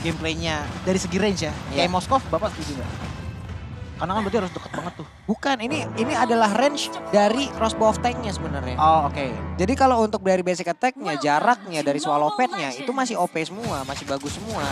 gameplaynya dari segi range ya. Kayak Moskov, Bapak setuju nggak? Karena kan berarti harus deket banget tuh. Bukan, ini adalah range dari crossbow of tank-nya sebenarnya. Oh oke. Jadi kalau untuk dari basic attack-nya, jaraknya, dari swallow pad-nya itu masih OP semua, masih bagus semua.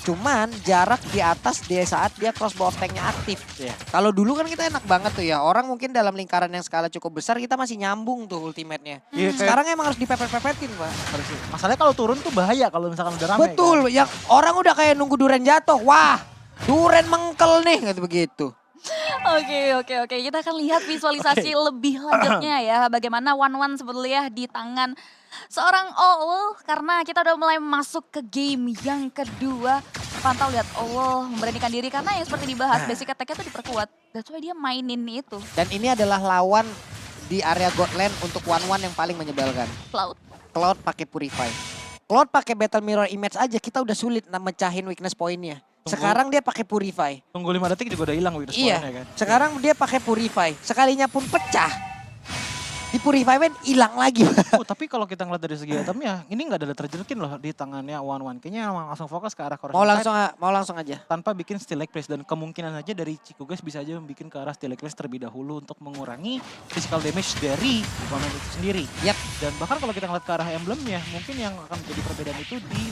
Cuman jarak di atas dia saat dia crossbow of tank-nya aktif. Kalau dulu kan kita enak banget tuh ya, orang mungkin dalam lingkaran yang skala cukup besar kita masih nyambung tuh ultimate-nya. Sekarang emang harus dipepet-pepetin Pak. Masalahnya kalau turun tuh bahaya kalau misalkan udah rame. Betul, kan? yang orang udah kayak nunggu duren jatuh, wah duren mengkel nih, gitu begitu. Oke. Kita akan lihat visualisasi lebih lanjutnya ya. Bagaimana one-one sebetulnya di tangan seorang Owl. Karena kita udah mulai masuk ke game yang kedua. Pantau lihat Owl memberanikan diri. Karena yang seperti dibahas, basic attack-nya tuh diperkuat. That's why dia mainin itu. Dan ini adalah lawan di area Godland untuk one-one yang paling menyebalkan. Cloud pakai Purify. Cloud pakai Battle Mirror Image aja kita udah sulit mecahin weakness point-nya. Sekarang dia pakai Purify. Tunggu 5 detik juga udah hilang weakness point-nya kan. Sekarang dia pakai Purify. Sekalinya pun pecah. Di Purify kan hilang lagi. Tapi kalau kita ngeliat dari segi itemnya, ini nggak ada terjerkin loh di tangannya one-one. Kayaknya emang langsung fokus ke arah Corrosive Mau langsung aja. tanpa bikin Steelix Place. Dan kemungkinan aja dari Chico guys bisa aja bikin ke arah Steelix Place terlebih dahulu untuk mengurangi physical damage dari one itu sendiri. Dan bahkan kalau kita ngeliat ke arah emblemnya, mungkin yang akan menjadi perbedaan itu di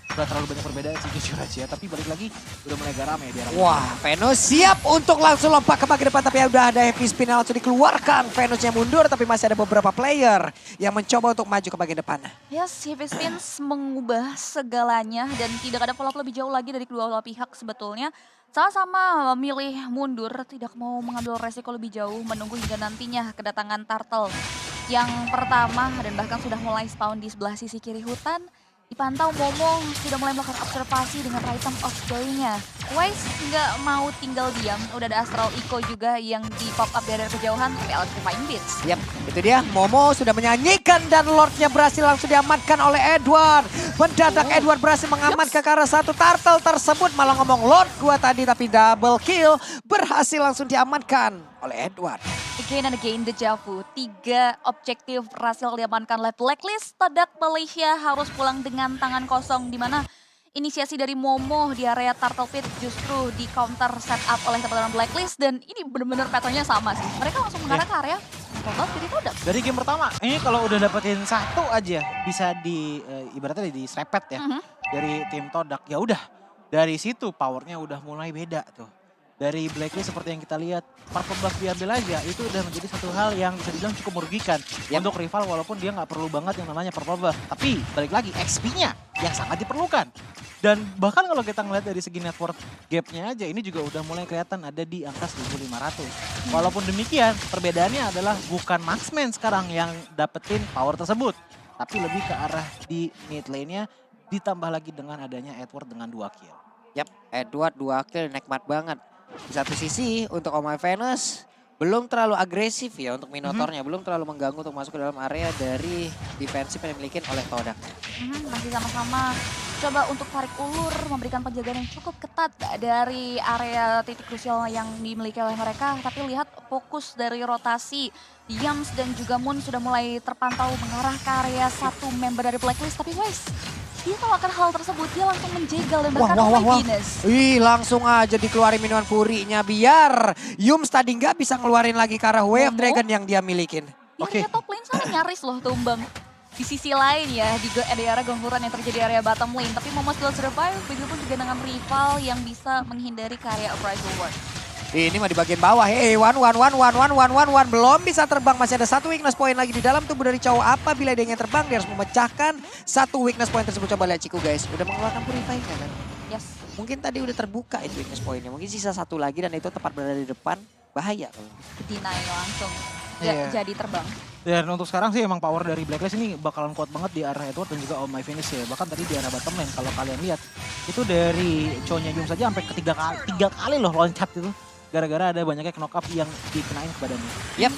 gak terlalu banyak perbedaan sih jujur aja. Tapi balik lagi udah mulai garam ya di arah. Wah, Venus siap untuk langsung lompat ke bagian depan. Tapi udah ada heavy spin langsung dikeluarkan. Venusnya mundur tapi masih ada beberapa player yang mencoba untuk maju ke bagian depan. Yes, heavy spins mengubah segalanya dan tidak ada follow up lebih jauh lagi dari kedua belah pihak sebetulnya. Sama-sama memilih mundur, tidak mau mengambil resiko lebih jauh, menunggu hingga nantinya kedatangan Turtle. Yang pertama dan bahkan sudah mulai spawn di sebelah sisi kiri hutan. Dipantau Momo sudah mulai melakukan observasi dengan Rhythm of Joy-nya. Wise nggak mau tinggal diam, udah ada Astral Echo juga yang di pop up dari kejauhan, tapi Electrifying Beats. Itu dia, Momo sudah menyanyikan dan Lordnya berhasil langsung diamankan oleh Edward. Mendadak Edward berhasil mengamankan ke arah satu turtle tersebut, malah ngomong Lord gua tadi tapi double kill. Berhasil langsung diamankan oleh Edward. Again and again deja vu, 3 objektif berhasil diamankan oleh Blacklist. Todak Malaysia harus pulang dengan tangan kosong, di mana inisiasi dari Momo di area Turtle Pit justru di counter setup oleh teman-teman Blacklist. Dan ini benar-benar patternnya sama sih, mereka langsung mengarah ke area Todak jadi Todak. Dari game pertama, ini kalau udah dapetin satu aja bisa di ibaratnya diserepet ya dari tim Todak. Ya udah, dari situ powernya udah mulai beda tuh. Dari Blacklist seperti yang kita lihat, Purple Buff diambil aja, itu udah menjadi satu hal yang bisa dibilang cukup merugikan untuk rival walaupun dia nggak perlu banget yang namanya Purple Buff. Tapi balik lagi, XP-nya yang sangat diperlukan. Dan bahkan kalau kita ngeliat dari segi network gap-nya aja, ini juga udah mulai kelihatan ada di angka 1.500. Walaupun demikian, perbedaannya adalah bukan Marksman sekarang yang dapetin power tersebut. Tapi lebih ke arah di mid lane-nya, ditambah lagi dengan adanya Edward dengan 2 kill. Edward 2 kill nikmat banget. Di satu sisi untuk Oh My Venus belum terlalu agresif ya untuk Minotaurnya. Belum terlalu mengganggu untuk masuk ke dalam area dari defensif yang dimiliki oleh Todak. Masih sama-sama coba untuk tarik ulur, memberikan penjagaan yang cukup ketat dari area titik krusial yang dimiliki oleh mereka. Tapi lihat fokus dari rotasi, Yams dan juga Moon sudah mulai terpantau mengarah ke area satu member dari Blacklist. Tapi guys, dia tahu akan hal tersebut, dia langsung menjegal dan bahkan Venus. Langsung aja dikeluarin minuman purinya biar Yums tadi nggak bisa ngeluarin lagi ke arah Wave Dragon yang dia milikin. Di area top lane sana nyaris loh tumbang. Di sisi lain ya, di area gempuran yang terjadi di area bottom lane. Tapi Momo still survive, begitu juga dengan rival yang bisa menghindari ke area Uprising World. Ini mah di bagian bawah. One. Belum bisa terbang. Masih ada satu weakness point lagi di dalam tubuh dari cowok. Apabila dia ingin terbang, dia harus memecahkan satu weakness point tersebut. Coba lihat Chico guys. Udah mengeluarkan Purify kan? Yes. Mungkin tadi udah terbuka itu weakness pointnya. Mungkin sisa satu lagi dan itu tepat berada di depan. Bahaya kalau. Deny langsung. Jadi terbang. Dan untuk sekarang sih emang power dari Blacklist ini bakalan kuat banget di arah Edward dan juga Oh My Finish ya. Bahkan tadi di arah bottom lane kalau kalian lihat. Itu dari cowoknya Jung saja sampai ketiga kali loh loncat itu. Gara-gara ada banyaknya knock up yang dikenain ke badannya.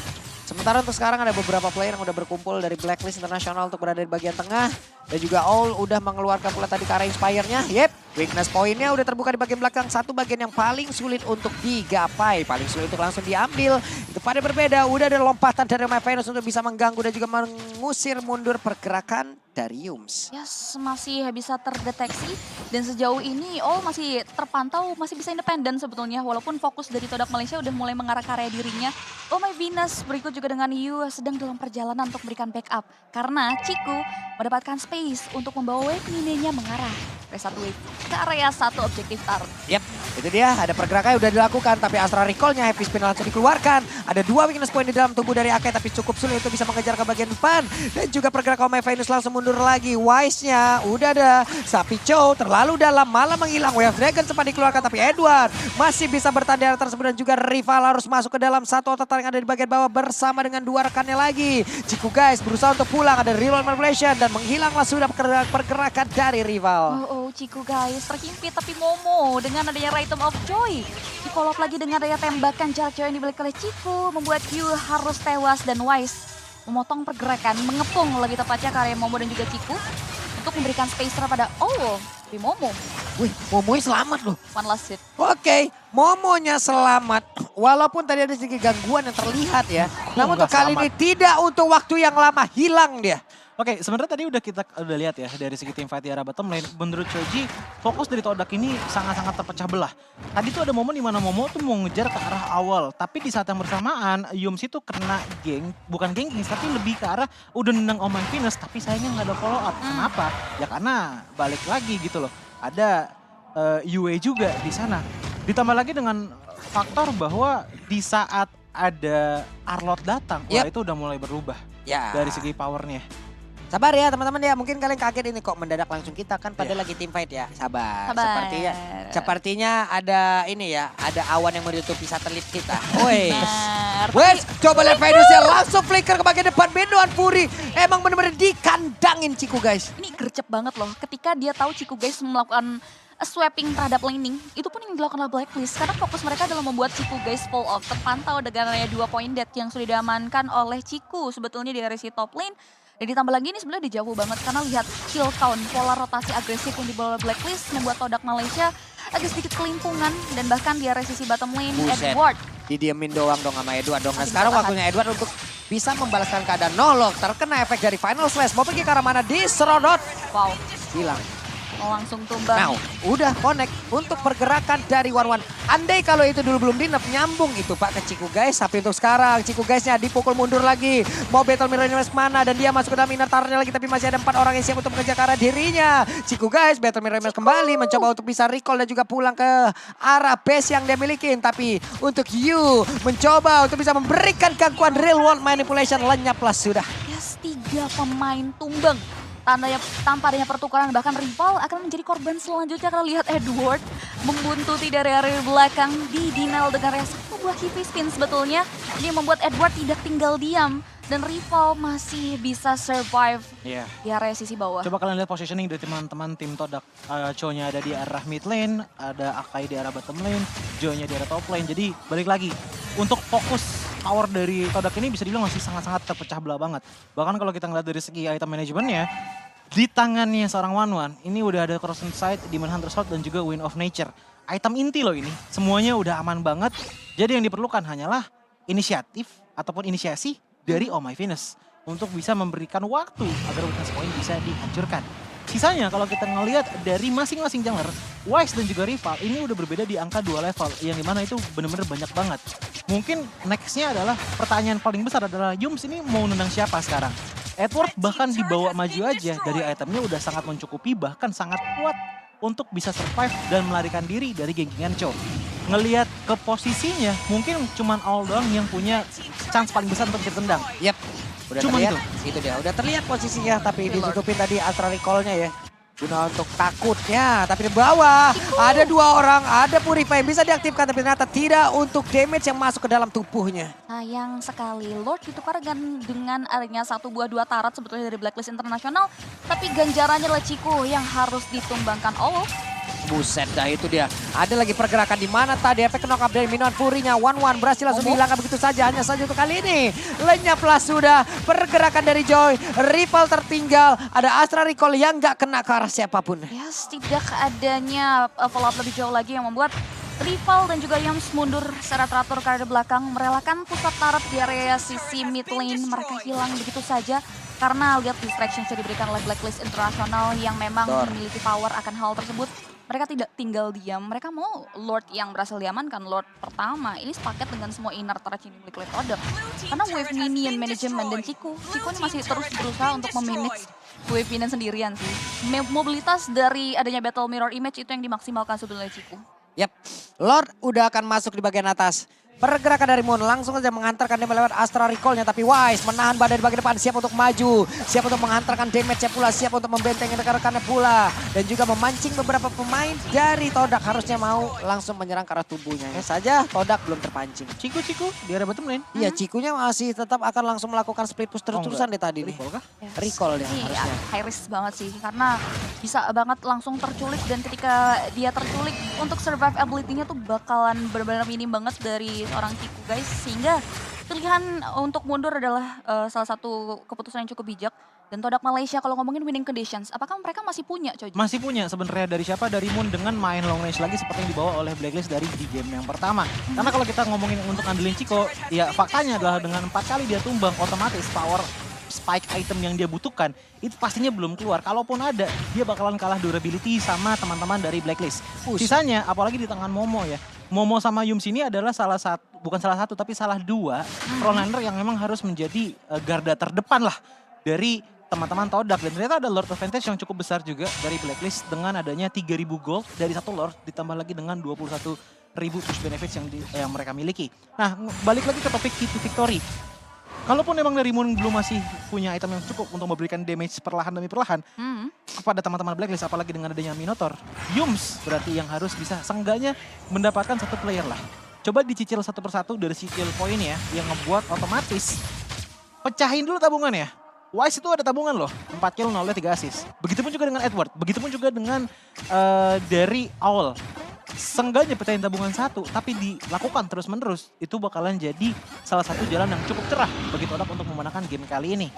Sementara untuk sekarang ada beberapa player yang udah berkumpul dari Blacklist Internasional untuk berada di bagian tengah. Dan juga All udah mengeluarkan pula tadi ke arah Inspire-nya. Weakness poinnya udah terbuka di bagian belakang. Satu bagian yang paling sulit untuk digapai. Paling sulit untuk langsung diambil. Itu pada berbeda. Udah ada lompatan dari MyVenus untuk bisa mengganggu dan juga mengusir mundur pergerakan dari Yums. Yes, masih bisa terdeteksi. Dan sejauh ini masih terpantau, masih bisa independen sebetulnya. Walaupun fokus dari Todak Malaysia udah mulai mengarah ke area dirinya. Oh my Venus berikut juga dengan Yu sedang dalam perjalanan untuk memberikan backup. Karena Ciku mendapatkan space untuk membawa wave minenya mengarah ke satu wave ke area satu objektif tar. Yep, itu dia. Ada pergerakan yang udah dilakukan. Tapi Astra Recall-nya Happy Spin langsung dikeluarkan. Ada 2 weakness point di dalam tubuh dari Akai. Tapi cukup sulit untuk bisa mengejar ke bagian depan. Dan juga pergerakan MyVenus langsung mundur lagi. Wise-nya udah ada. Sapi Chow terlalu dalam malah menghilang. Wave Dragon sempat dikeluarkan. Tapi Edward masih bisa bertahan di area tersebut. Dan juga rival harus masuk ke dalam satu otot yang ada di bagian bawah bersama dengan 2 rekannya lagi. Ciku guys berusaha untuk pulang. Ada reroll manipulation. Dan menghilanglah sudah pergerakan dari rival. Ciku guys terhimpit tapi Momo dengan adanya Rhythm of Joy di-follow up lagi dengan adanya tembakan jarak jauh yang dibalik oleh Ciku membuat Yu harus tewas dan Wise memotong pergerakan, mengepung lebih tepatnya ke area Momo dan juga Ciku untuk memberikan space pada di Momo. Wih, Momonya selamat loh. One last hit. Oke, Momonya selamat. Walaupun tadi ada sedikit gangguan yang terlihat ya. Namun untuk kali ini tidak untuk waktu yang lama, hilang dia. Oke, sebenarnya tadi kita udah lihat ya dari segi tim fight di arah bottom lane. Menurut Choji, fokus dari Todak ini sangat-sangat terpecah belah. Tadi tuh ada momen di mana Momo tuh mau ngejar ke arah awal. Tapi di saat yang bersamaan, Yums itu kena bukan gengking, tapi lebih ke arah udah nendang Omang Venus. Tapi sayangnya nggak ada follow up. Kenapa? Ya karena balik lagi gitu loh. Ada Yue juga di sana. Ditambah lagi dengan faktor bahwa di saat ada Arlot datang, wah itu udah mulai berubah dari segi powernya. Sabar ya teman-teman ya, mungkin kalian kaget ini kok mendadak langsung kita kan padahal lagi team fight ya. Sabar. Sepertinya ada ini ya, ada awan yang menutupi satelit kita. Wes, coba lihat Venusnya langsung flicker ke bagian depan. Bendoan Fury emang bener-bener dikandangin Ciku guys. Ini gercep banget loh ketika dia tahu Ciku guys melakukan swapping terhadap laning, itu pun yang dilakukan oleh Blacklist. Karena fokus mereka adalah membuat Ciku guys fall off. Terpantau dengan area 2 point dead yang sudah diamankan oleh Ciku sebetulnya di area si top lane. Dan ditambah lagi ini sebenarnya udah jauh banget karena lihat kill count, pola rotasi agresif yang dibawa oleh Blacklist membuat Todak Malaysia agak sedikit kelimpungan dan bahkan di area sisi bottom lane Edward. Didiemin doang dong sama Edward dong. Nah sekarang waktunya Edward untuk bisa membalaskan keadaan nolok. Terkena efek dari Final Slash. Mau pergi ke arah mana? Diserodot. Wow. Hilang. Langsung tumbang. Now, udah connect untuk pergerakan dari One. Andai kalau itu dulu belum dinep, nyambung itu Pak ke Ciku guys. Tapi untuk sekarang, Ciku guysnya dipukul mundur lagi. Mau battle mirror mana dan dia masuk ke dalam inner turret lagi. Tapi masih ada 4 orang yang siap untuk mengejar ke arah dirinya. Ciku guys, battle mirror kembali mencoba untuk bisa recall dan juga pulang ke arah base yang dia miliki. Tapi untuk Yu mencoba untuk bisa memberikan gangguan real world manipulation, lenyaplah sudah. Yes, 3 pemain tumbang. Tanpa adanya pertukaran bahkan rival akan menjadi korban selanjutnya karena lihat Edward membuntuti dari area belakang di denial dengan satu buah heavy spin sebetulnya. Ini membuat Edward tidak tinggal diam dan rival masih bisa survive di area sisi bawah. Coba kalian lihat positioning dari teman-teman tim Todak. Chow-nya ada di arah mid lane, ada Akai di arah bottom lane, Joe-nya di arah top lane. Jadi balik lagi untuk fokus power dari Todak ini bisa dibilang masih sangat-sangat terpecah belah banget. Bahkan kalau kita ngeliat dari segi item manajemennya, di tangannya seorang One ini udah ada Crossing Sight, Demon Hunter Sword dan juga Wind of Nature. Item inti loh ini, semuanya udah aman banget. Jadi yang diperlukan hanyalah inisiatif ataupun inisiasi dari Oh My Venus untuk bisa memberikan waktu agar weakness point bisa dihancurkan. Sisanya kalau kita ngelihat dari masing-masing jungler, Wise dan juga rival ini udah berbeda di angka 2 level. Yang dimana itu bener-bener banyak banget. Mungkin nextnya adalah pertanyaan paling besar adalah Yums ini mau nendang siapa sekarang? Edward bahkan dibawa maju aja dari itemnya udah sangat mencukupi bahkan sangat kuat untuk bisa survive dan melarikan diri dari gengkingan Chow. Ngelihat ke posisinya mungkin cuman All doang yang punya chance paling besar untuk ditendang. Yep. Udah Cuma terlihat, itu dia. Udah terlihat posisinya tapi ditutupin tadi Astra Recall-nya ya. Guna untuk takutnya, tapi di bawah ada 2 orang, ada Purify yang bisa diaktifkan tapi ternyata tidak untuk damage yang masuk ke dalam tubuhnya. Sayang sekali, Lord ditukar dengan adanya 1 buah 2 tarat sebetulnya dari Blacklist Internasional, tapi ganjarannya adalah Ciku yang harus ditumbangkan. Buset dah itu dia. Ada lagi pergerakan di mana tadi efek knock up dari Minion Fury-nya. 1-1 berhasil langsung dihilangkan begitu saja. Hanya saja untuk kali ini. Lenyaplah sudah pergerakan dari Joy. Rival tertinggal. Ada Astra Recall yang nggak kena ke arah siapapun. Yes, tidak adanya follow up lebih jauh lagi yang membuat Rival dan juga Yums mundur secara teratur ke arah belakang, merelakan pusat turret di area sisi mid lane. Mereka hilang begitu saja karena lihat distraction yang diberikan oleh Blacklist Internasional yang memang memiliki power akan hal tersebut. Mereka tidak tinggal diam, mereka mau Lord yang berhasil diamankan, Lord pertama. Ini sepaket dengan semua inner turret yang dimiliki oleh Todak. Karena wave minion management dan Chico ini masih terus berusaha untuk memanage wave minion sendirian sih. Mobilitas dari adanya Battle Mirror Image itu yang dimaksimalkan sebetulnya Chico. Yap, Lord udah akan masuk di bagian atas. Pergerakan dari Moon langsung saja mengantarkan dia melewat Astra Recall-nya. Tapi Wise menahan badan di bagian depan, siap untuk maju. Siap untuk menghantarkan damage-nya pula, siap untuk membentengi rekan-rekannya pula. Dan juga memancing beberapa pemain dari Todak. Harusnya mau langsung menyerang ke arah tubuhnya. Ya saja, Todak belum terpancing. Ciku di area bottom lane. Iya, Cikunya masih tetap akan langsung melakukan split push terus-terusan deh tadi nih. Recall kah? Yes. Recall dia Ini harusnya. high risk banget sih karena bisa banget langsung terculik dan ketika dia terculik untuk survive ability-nya tuh bakalan benar-benar minim banget dari seorang Ciku guys, sehingga pilihan untuk mundur adalah salah satu keputusan yang cukup bijak. Dan Todak Malaysia kalau ngomongin winning conditions, apakah mereka masih punya coy? Masih punya sebenarnya dari siapa? Dari Moon dengan main long range lagi seperti yang dibawa oleh Blacklist dari di game yang pertama. Karena kalau kita ngomongin untuk andelin Chico, ya faktanya adalah dengan 4 kali dia tumbang, otomatis power spike item yang dia butuhkan itu pastinya belum keluar. Kalaupun ada, dia bakalan kalah durability sama teman-teman dari Blacklist. Sisanya, apalagi di tangan Momo ya. Momo sama Yums ini adalah bukan salah satu, tapi salah dua frontliner yang memang harus menjadi garda terdepan lah dari teman-teman Todak. Dan ternyata ada Lord Advantage yang cukup besar juga dari Blacklist dengan adanya 3.000 gold dari satu Lord ditambah lagi dengan 21.000 push benefits yang mereka miliki. Nah, balik lagi ke topik key to victory. Kalaupun memang dari Moon belum masih punya item yang cukup untuk memberikan damage perlahan demi perlahan kepada teman-teman Blacklist, apalagi dengan adanya Minotaur, Yums berarti yang harus bisa seenggaknya mendapatkan satu player lah. Coba dicicil satu persatu dari skill point ya, yang ngebuat otomatis pecahin dulu tabungan ya. Wise itu ada tabungan loh, 4 kill 0 3 assist. Begitupun juga dengan Edward, begitupun juga dengan dari Owl. Seenggaknya pecahin tabungan satu, tapi dilakukan terus-menerus, itu bakalan jadi salah satu jalan yang cukup cerah bagi Todak untuk memenangkan game kali ini.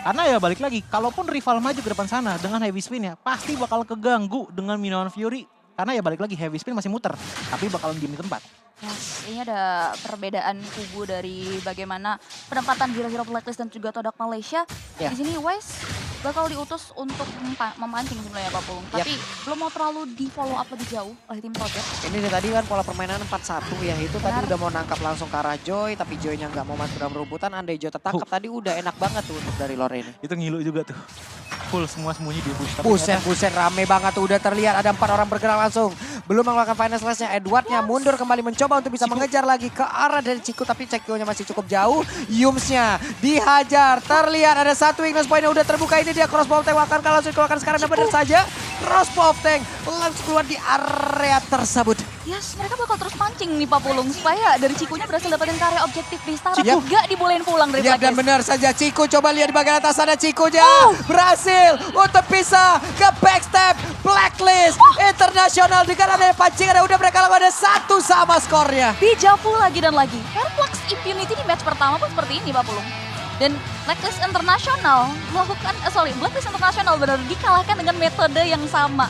Karena ya balik lagi, kalaupun rival maju ke depan sana dengan heavy spin ya, pasti bakal keganggu dengan Minion Fury. Karena ya balik lagi, heavy spin masih muter, tapi bakalan diem di tempat. Yes, ini ada perbedaan kubu dari bagaimana penempatan hero-hero Blacklist dan juga Todak Malaysia. Ya. Di sini Wise bakal diutus untuk memancing sebenarnya Pak Pulung. Tapi belum mau terlalu di follow up lebih jauh oleh tim Todak. Ini dari tadi kan pola permainan 4-1 ya, itu tadi Benar. udah mau nangkap langsung ke arah Joy, tapi Joy-nya nggak mau masuk dalam rebutan. Andai Joy tertangkap tadi udah enak banget tuh untuk dari Lore ini. Itu ngilu juga tuh. Full semua sembunyi di bush. Tapi Buset rame banget tuh, udah terlihat ada 4 orang bergerak langsung. Belum melakukan final slash-nya, Edwardnya mundur kembali mencoba untuk bisa mengejar lagi ke arah dari Ciku, tapi Cekionya masih cukup jauh. Yumsnya dihajar, terlihat ada satu Ignis Point yang udah terbuka, ini dia crossbow tank akan langsung dikeluarkan sekarang dan benar saja. Crossbow tank langsung keluar di area tersebut. Yes, mereka bakal terus mancing nih Pak Pulung supaya dari Cikunya berhasil dapetin karya objektif di Star. Yap. Gak dibolehin pulang dari Ya, dan Blacklist. benar saja Ciku, coba lihat di bagian atas ada Cikunya. Berhasil untuk bisa ke backstep Blacklist Internasional dengan adanya pancingan. Udah mereka lakukan ada 1 sama skornya. Dijapu lagi dan lagi. Fairflux Impunity di match pertama pun seperti ini Pak Pulung. Dan Blacklist Internasional Blacklist Internasional benar dikalahkan dengan metode yang sama.